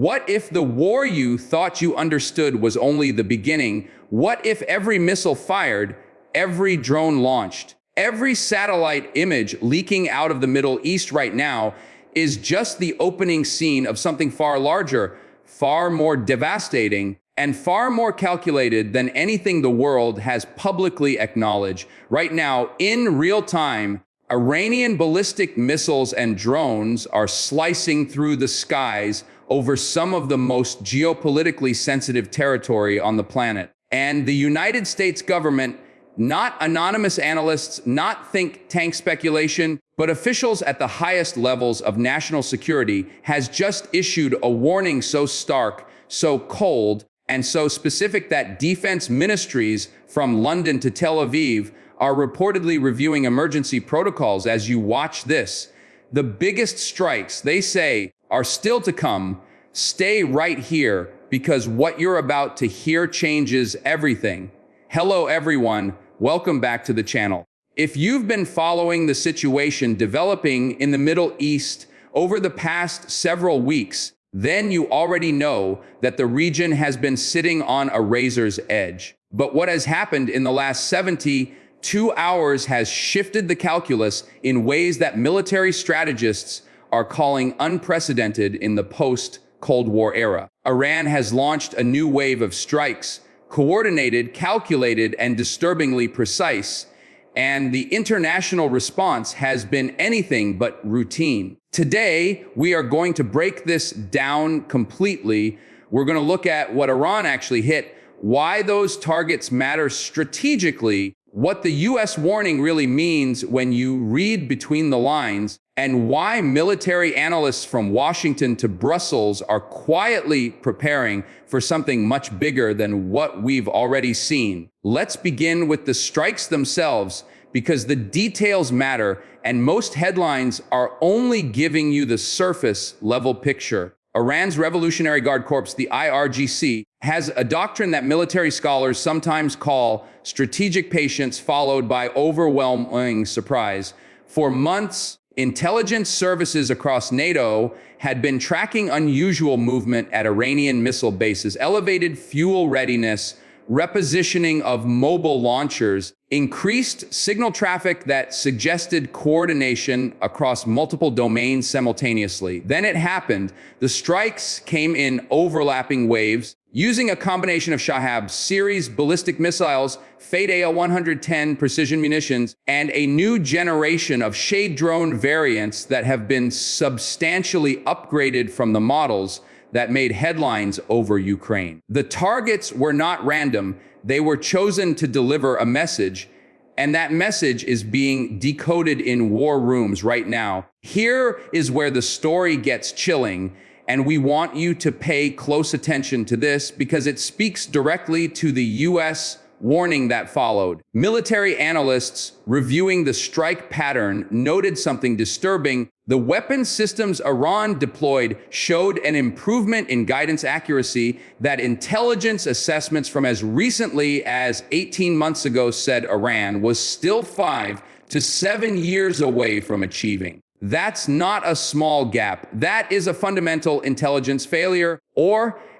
What if the war you thought you understood was only the beginning? What if every missile fired, every drone launched, every satellite image leaking out of the Middle East right now is just the opening scene of something far larger, far more devastating, and far more calculated than anything the world has publicly acknowledged? Right now, in real time, Iranian ballistic missiles and drones are slicing through the skies over some of the most geopolitically sensitive territory on the planet. And the United States government, not anonymous analysts, not think tank speculation, but officials at the highest levels of national security, has just issued a warning so stark, so cold, and so specific that defense ministries from London to Tel Aviv are reportedly reviewing emergency protocols as you watch this. The biggest strikes, they say, are still to come. Stay right here, because what you're about to hear changes everything. Hello, everyone. Welcome back to the channel. If you've been following the situation developing in the Middle East over the past several weeks, then you already know that the region has been sitting on a razor's edge. But what has happened in the last 72 hours has shifted the calculus in ways that military strategists are calling unprecedented in the post-Cold War era. Iran has launched a new wave of strikes, coordinated, calculated, and disturbingly precise, and the international response has been anything but routine. Today, we are going to break this down completely. We're going to look at what Iran actually hit, why those targets matter strategically, what the US warning really means when you read between the lines, and why military analysts from Washington to Brussels are quietly preparing for something much bigger than what we've already seen. Let's begin with the strikes themselves, because the details matter, and most headlines are only giving you the surface level picture. Iran's Revolutionary Guard Corps, the IRGC, has a doctrine that military scholars sometimes call strategic patience followed by overwhelming surprise. For months, intelligence services across NATO had been tracking unusual movement at Iranian missile bases, elevated fuel readiness, repositioning of mobile launchers, increased signal traffic that suggested coordination across multiple domains simultaneously. Then it happened. The strikes came in overlapping waves, using a combination of Shahed series ballistic missiles, Fate AL-110 precision munitions, and a new generation of Shahed drone variants that have been substantially upgraded from the models that made headlines over Ukraine. The targets were not random. They were chosen to deliver a message, and that message is being decoded in war rooms right now. Here is where the story gets chilling, and we want you to pay close attention to this because it speaks directly to the US warning that followed. Military analysts reviewing the strike pattern noted something disturbing. The weapon systems Iran deployed showed an improvement in guidance accuracy that intelligence assessments from as recently as 18 months ago said Iran was still 5 to 7 years away from achieving. That's not a small gap. That is a fundamental intelligence failure,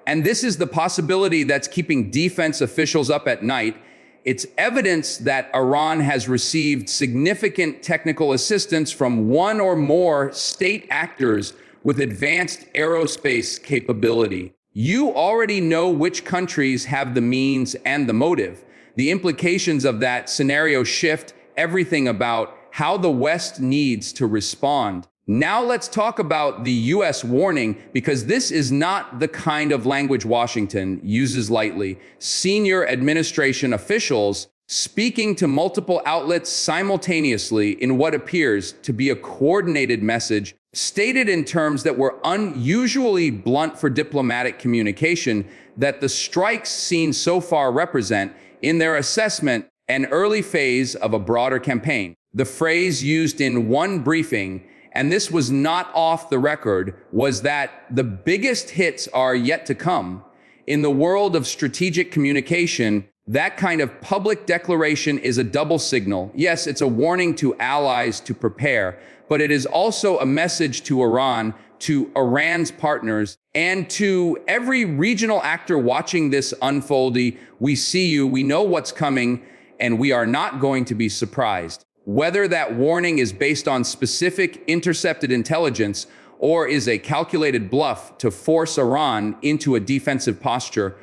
and this is the possibility that's keeping defense officials up at night. It's evidence that Iran has received significant technical assistance from one or more state actors with advanced aerospace capability. You already know which countries have the means and the motive. The implications of that scenario shift everything about how the West needs to respond. Now let's talk about the US warning, because this is not the kind of language Washington uses lightly. Senior administration officials speaking to multiple outlets simultaneously in what appears to be a coordinated message, stated in terms that were unusually blunt for diplomatic communication, that the strikes seen so far represent, in their assessment, an early phase of a broader campaign. The phrase used in one briefing, and this was not off the record, was that the biggest hits are yet to come. In the world of strategic communication, that kind of public declaration is a double signal. Yes, it's a warning to allies to prepare, but it is also a message to Iran to Iran's partners, and to every regional actor watching this unfolding. We see you, we know what's coming, and we are not going to be surprised. Whether that warning is based on specific intercepted intelligence or is a calculated bluff to force Iran into a defensive posture,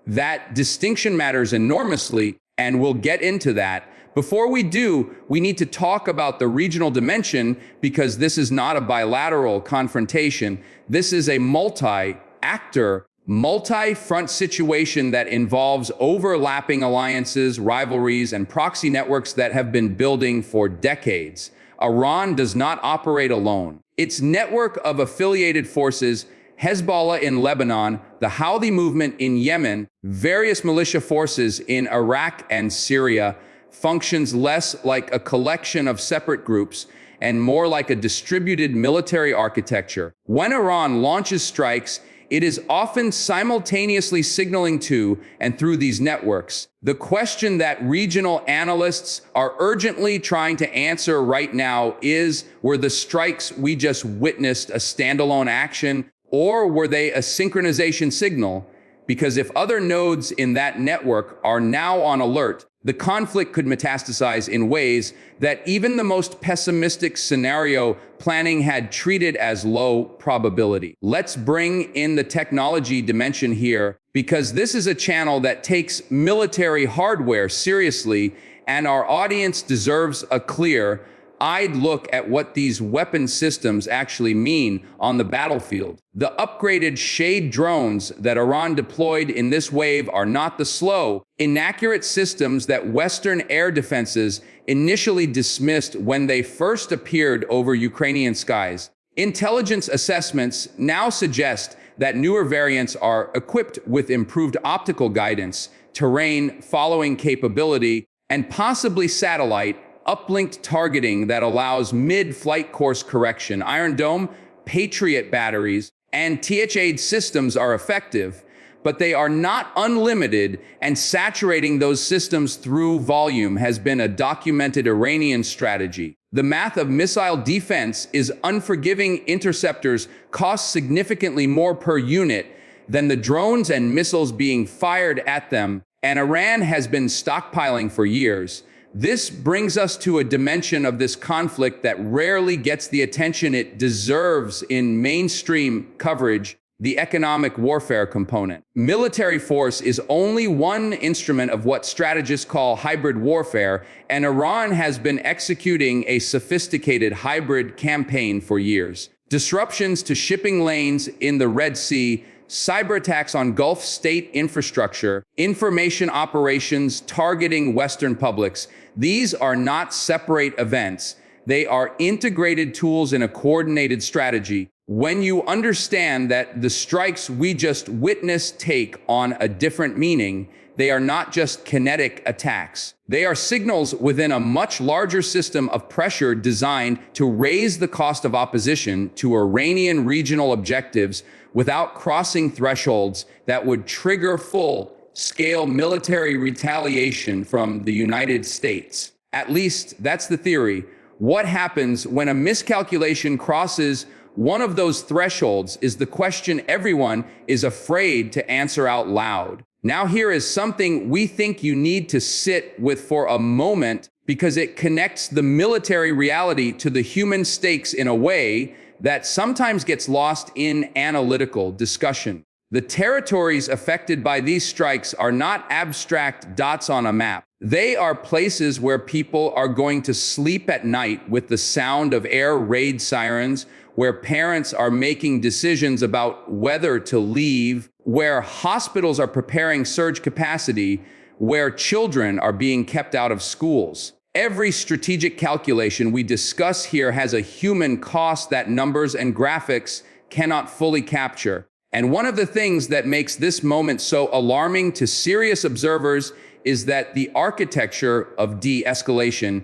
that distinction matters enormously, and we'll get into that. Before we do, we need to talk about the regional dimension, because this is not a bilateral confrontation. This is a multi-actor, multi-front situation that involves overlapping alliances, rivalries, and proxy networks that have been building for decades. Iran does not operate alone. Its network of affiliated forces, Hezbollah in Lebanon, the Houthi movement in Yemen, various militia forces in Iraq and Syria, functions less like a collection of separate groups and more like a distributed military architecture. When Iran launches strikes, it is often simultaneously signaling to and through these networks. The question that regional analysts are urgently trying to answer right now is, were the strikes we just witnessed a standalone action, or were they a synchronization signal? Because if other nodes in that network are now on alert, the conflict could metastasize in ways that even the most pessimistic scenario planning had treated as low probability. Let's bring in the technology dimension here, because this is a channel that takes military hardware seriously, and our audience deserves a clear-eyed look at what these weapon systems actually mean on the battlefield. The upgraded Shahed drones that Iran deployed in this wave are not the slow, inaccurate systems that Western air defenses initially dismissed when they first appeared over Ukrainian skies. Intelligence assessments now suggest that newer variants are equipped with improved optical guidance, terrain following capability, and possibly satellite uplinked targeting that allows mid-flight course correction. Iron Dome, Patriot batteries, and THAAD systems are effective, but they are not unlimited, and saturating those systems through volume has been a documented Iranian strategy. The math of missile defense is unforgiving. Interceptors cost significantly more per unit than the drones and missiles being fired at them, and Iran has been stockpiling for years. This brings us to a dimension of this conflict that rarely gets the attention it deserves in mainstream coverage: the economic warfare component. Military force is only one instrument of what strategists call hybrid warfare, and Iran has been executing a sophisticated hybrid campaign for years. Disruptions to shipping lanes in the Red Sea, cyber attacks on Gulf state infrastructure, information operations targeting Western publics. These are not separate events. They are integrated tools in a coordinated strategy. When you understand that the strikes we just witnessed take on a different meaning, they are not just kinetic attacks. They are signals within a much larger system of pressure designed to raise the cost of opposition to Iranian regional objectives without crossing thresholds that would trigger full-scale military retaliation from the United States. At least that's the theory. What happens when a miscalculation crosses one of those thresholds is the question everyone is afraid to answer out loud. Now here is something we think you need to sit with for a moment, because it connects the military reality to the human stakes in a way that sometimes gets lost in analytical discussion. The territories affected by these strikes are not abstract dots on a map. They are places where people are going to sleep at night with the sound of air raid sirens, where parents are making decisions about whether to leave, where hospitals are preparing surge capacity, where children are being kept out of schools. Every strategic calculation we discuss here has a human cost that numbers and graphics cannot fully capture. And one of the things that makes this moment so alarming to serious observers is that the architecture of de-escalation,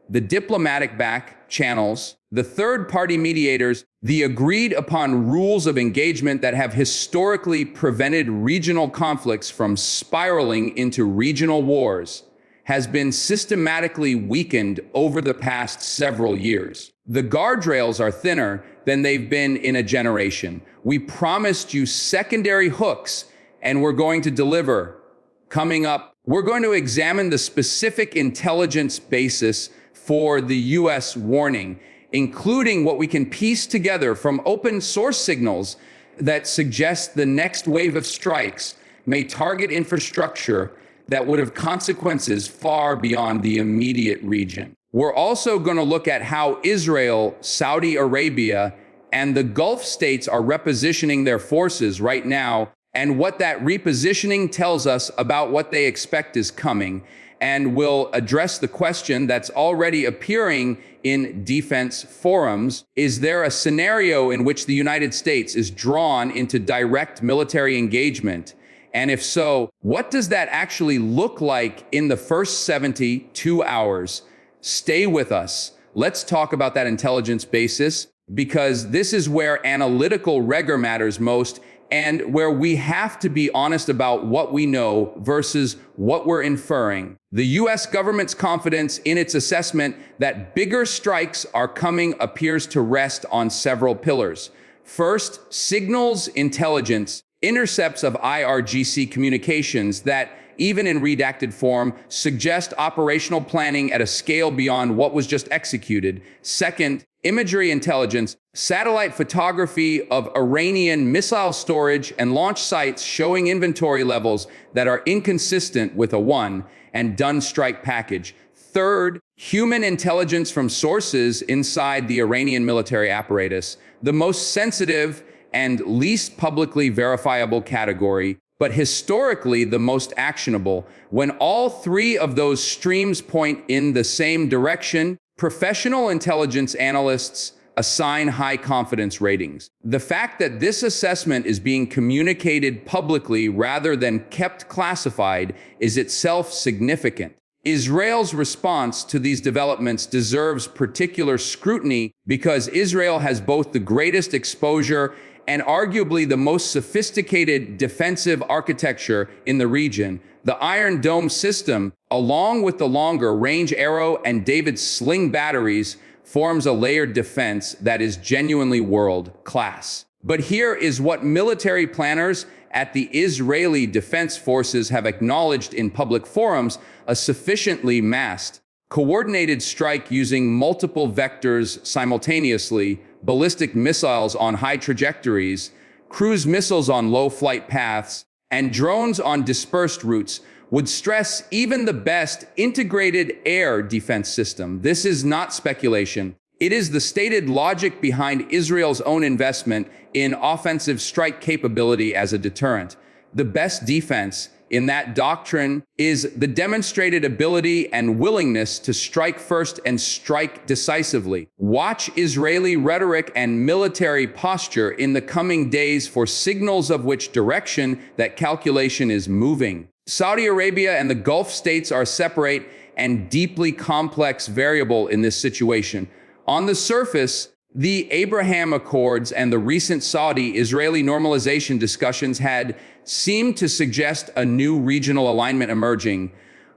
the diplomatic back channels, the third-party mediators, the agreed-upon rules of engagement that have historically prevented regional conflicts from spiraling into regional wars, has been systematically weakened over the past several years. The guardrails are thinner than they've been in a generation. We promised you secondary hooks, and we're going to deliver. Coming up, we're going to examine the specific intelligence basis for the U.S. warning, including what we can piece together from open source signals that suggest the next wave of strikes may target infrastructure that would have consequences far beyond the immediate region. We're also going to look at how Israel, Saudi Arabia, and the Gulf states are repositioning their forces right now, and what that repositioning tells us about what they expect is coming. And we'll address the question that's already appearing in defense forums. Is there a scenario in which the United States is drawn into direct military engagement? And if so, what does that actually look like in the first 72 hours? Stay with us. Let's talk about that intelligence basis, because this is where analytical rigor matters most, and where we have to be honest about what we know versus what we're inferring. The U.S. government's confidence in its assessment that bigger strikes are coming appears to rest on several pillars. First, signals intelligence, intercepts of IRGC communications that, even in redacted form, suggest operational planning at a scale beyond what was just executed. Second, imagery intelligence, satellite photography of Iranian missile storage and launch sites showing inventory levels that are inconsistent with a one and done strike package. Third, human intelligence from sources inside the Iranian military apparatus, the most sensitive and least publicly verifiable category, but historically the most actionable. When all three of those streams point in the same direction, professional intelligence analysts assign high confidence ratings. The fact that this assessment is being communicated publicly rather than kept classified is itself significant. Israel's response to these developments deserves particular scrutiny because Israel has both the greatest exposure and arguably the most sophisticated defensive architecture in the region. The Iron Dome system, along with the longer-range Arrow and David's Sling batteries, forms a layered defense that is genuinely world-class. But here is what military planners at the Israeli Defense Forces have acknowledged in public forums: a sufficiently massed, coordinated strike using multiple vectors simultaneously, ballistic missiles on high trajectories, cruise missiles on low flight paths, and drones on dispersed routes would stress even the best integrated air defense system. This is not speculation. It is the stated logic behind Israel's own investment in offensive strike capability as a deterrent. The best defense in that doctrine is the demonstrated ability and willingness to strike first and strike decisively. Watch Israeli rhetoric and military posture in the coming days for signals of which direction that calculation is moving. Saudi Arabia and the Gulf states are separate and deeply complex variable in this situation. On the surface, the Abraham Accords and the recent Saudi-Israeli normalization discussions had seemed to suggest a new regional alignment emerging,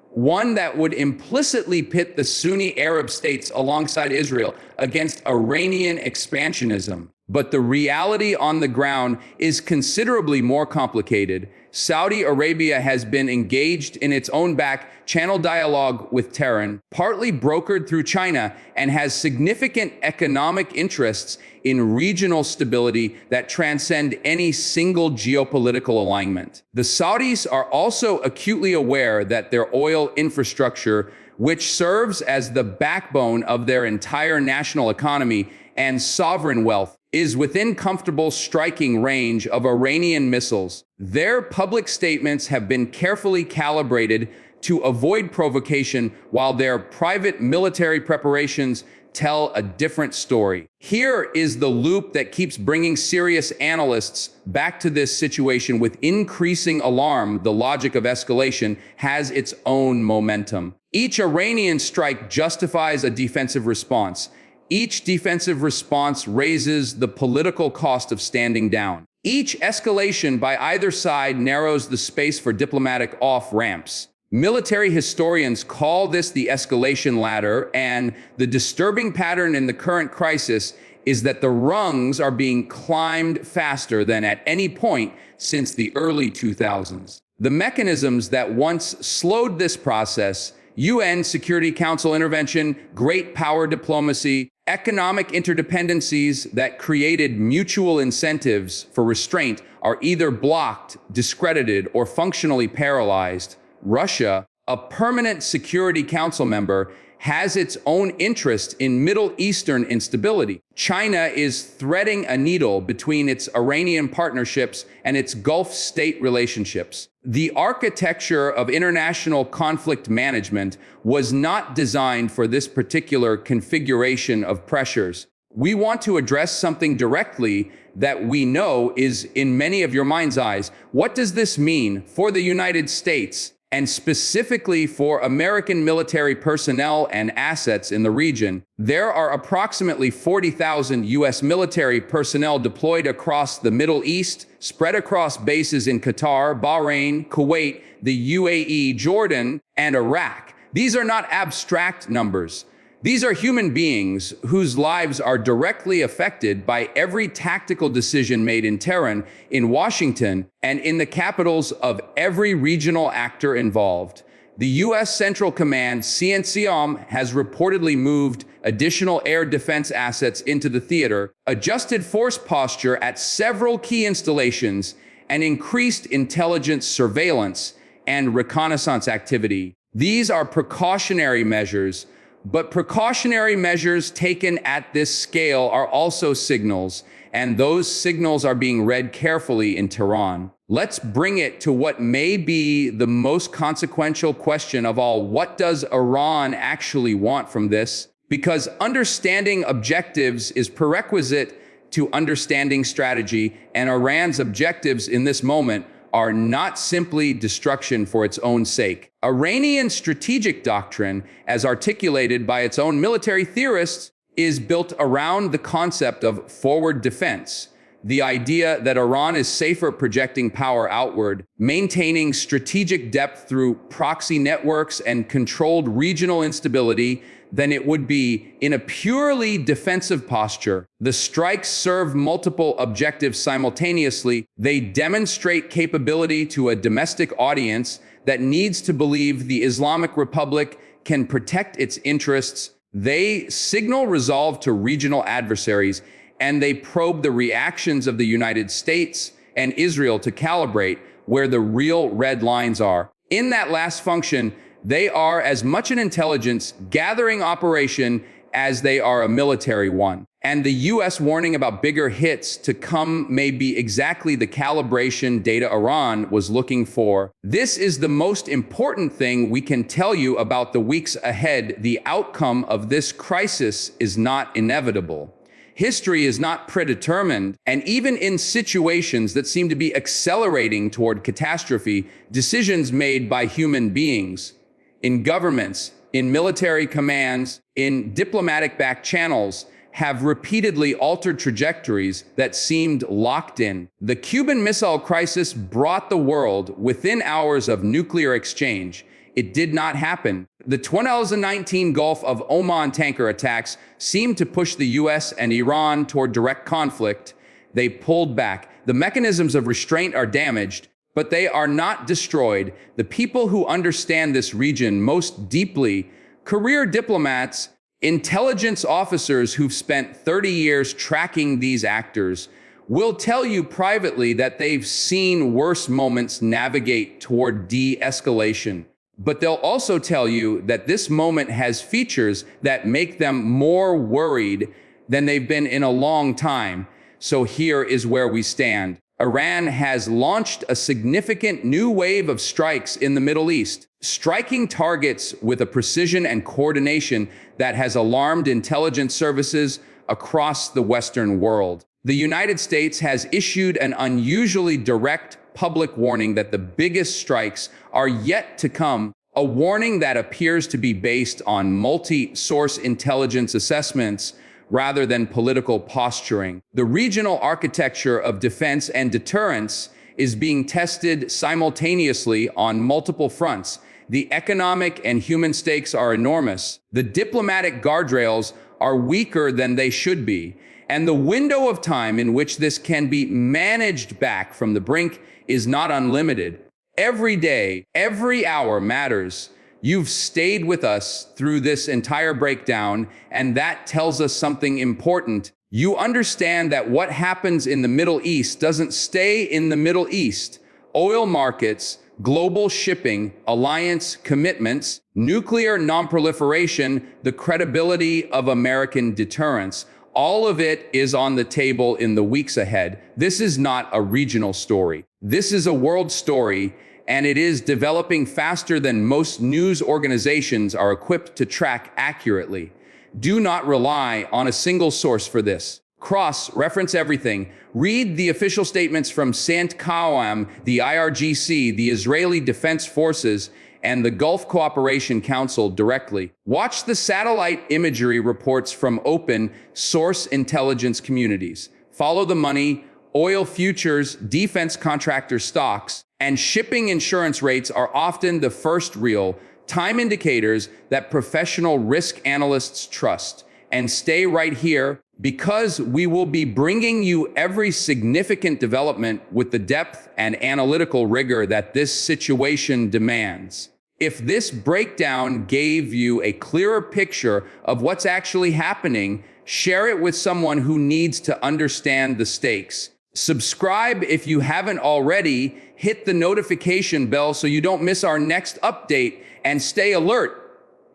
one that would implicitly pit the Sunni Arab states alongside Israel against Iranian expansionism. But the reality on the ground is considerably more complicated. Saudi Arabia has been engaged in its own back-channel dialogue with Tehran, partly brokered through China, and has significant economic interests in regional stability that transcend any single geopolitical alignment. The Saudis are also acutely aware that their oil infrastructure, which serves as the backbone of their entire national economy and sovereign wealth, is within comfortable striking range of Iranian missiles. Their public statements have been carefully calibrated to avoid provocation, while their private military preparations tell a different story. Here is the loop that keeps bringing serious analysts back to this situation with increasing alarm. The logic of escalation has its own momentum. Each Iranian strike justifies a defensive response. Each defensive response raises the political cost of standing down. Each escalation by either side narrows the space for diplomatic off-ramps. Military historians call this the escalation ladder, and the disturbing pattern in the current crisis is that the rungs are being climbed faster than at any point since the early 2000s. The mechanisms that once slowed this process, UN Security Council intervention, great power diplomacy, economic interdependencies that created mutual incentives for restraint, are either blocked, discredited, or functionally paralyzed. Russia, a permanent Security Council member, has its own interest in Middle Eastern instability. China is threading a needle between its Iranian partnerships and its Gulf state relationships. The architecture of international conflict management was not designed for this particular configuration of pressures. We want to address something directly that we know is in many of your mind's eyes. What does this mean for the United States, and specifically for American military personnel and assets in the region? There are approximately 40,000 U.S. military personnel deployed across the Middle East, spread across bases in Qatar, Bahrain, Kuwait, the UAE, Jordan, and Iraq. These are not abstract numbers. These are human beings whose lives are directly affected by every tactical decision made in Tehran, in Washington, and in the capitals of every regional actor involved. The U.S. Central Command, CENTCOM, has reportedly moved additional air defense assets into the theater, adjusted force posture at several key installations, and increased intelligence surveillance and reconnaissance activity. These are precautionary measures, but precautionary measures taken at this scale are also signals, and those signals are being read carefully in Tehran. Let's bring it to what may be the most consequential question of all. What does Iran actually want from this? Because understanding objectives is prerequisite to understanding strategy, and Iran's objectives in this moment are not simply destruction for its own sake. Iranian strategic doctrine, as articulated by its own military theorists, is built around the concept of forward defense, the idea that Iran is safer projecting power outward, maintaining strategic depth through proxy networks and controlled regional instability, than it would be in a purely defensive posture. The strikes serve multiple objectives simultaneously. They demonstrate capability to a domestic audience that needs to believe the Islamic Republic can protect its interests. They signal resolve to regional adversaries, and they probe the reactions of the United States and Israel to calibrate where the real red lines are. In that last function, they are as much an intelligence gathering operation as they are a military one. And the U.S. warning about bigger hits to come may be exactly the calibration data Iran was looking for. This is the most important thing we can tell you about the weeks ahead. The outcome of this crisis is not inevitable. History is not predetermined, and even in situations that seem to be accelerating toward catastrophe, decisions made by human beings, in governments, in military commands, in diplomatic back channels, have repeatedly altered trajectories that seemed locked in. The Cuban Missile Crisis brought the world within hours of nuclear exchange. It did not happen. The 2019 Gulf of Oman tanker attacks seemed to push the US and Iran toward direct conflict. They pulled back. The mechanisms of restraint are damaged, but they are not destroyed. The people who understand this region most deeply, career diplomats, intelligence officers who've spent 30 years tracking these actors, will tell you privately that they've seen worse moments navigate toward de-escalation. But they'll also tell you that this moment has features that make them more worried than they've been in a long time. So here is where we stand. Iran has launched a significant new wave of strikes in the Middle East, striking targets with a precision and coordination that has alarmed intelligence services across the Western world. The United States has issued an unusually direct public warning that the biggest strikes are yet to come, a warning that appears to be based on multi-source intelligence assessments rather than political posturing. The regional architecture of defense and deterrence is being tested simultaneously on multiple fronts. The economic and human stakes are enormous. The diplomatic guardrails are weaker than they should be. And the window of time in which this can be managed back from the brink is not unlimited. Every day, every hour matters. You've stayed with us through this entire breakdown, and that tells us something important. You understand that what happens in the Middle East doesn't stay in the Middle East. Oil markets, global shipping, alliance commitments, nuclear nonproliferation, the credibility of American deterrence, all of it is on the table in the weeks ahead. This is not a regional story. This is a world story, and it is developing faster than most news organizations are equipped to track accurately. Do not rely on a single source for this. Cross-reference everything. Read the official statements from CENTCOM, the IRGC, the Israeli Defense Forces, and the Gulf Cooperation Council directly. Watch the satellite imagery reports from open source intelligence communities. Follow the money. Oil futures, defense contractor stocks, and shipping insurance rates are often the first real-time indicators that professional risk analysts trust. And stay right here, because we will be bringing you every significant development with the depth and analytical rigor that this situation demands. If this breakdown gave you a clearer picture of what's actually happening, share it with someone who needs to understand the stakes. Subscribe if you haven't already, hit the notification bell so you don't miss our next update, and stay alert.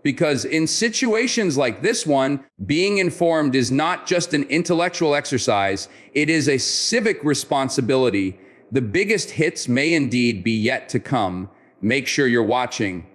Because in situations like this one, being informed is not just an intellectual exercise, it is a civic responsibility. The biggest hits may indeed be yet to come. Make sure you're watching.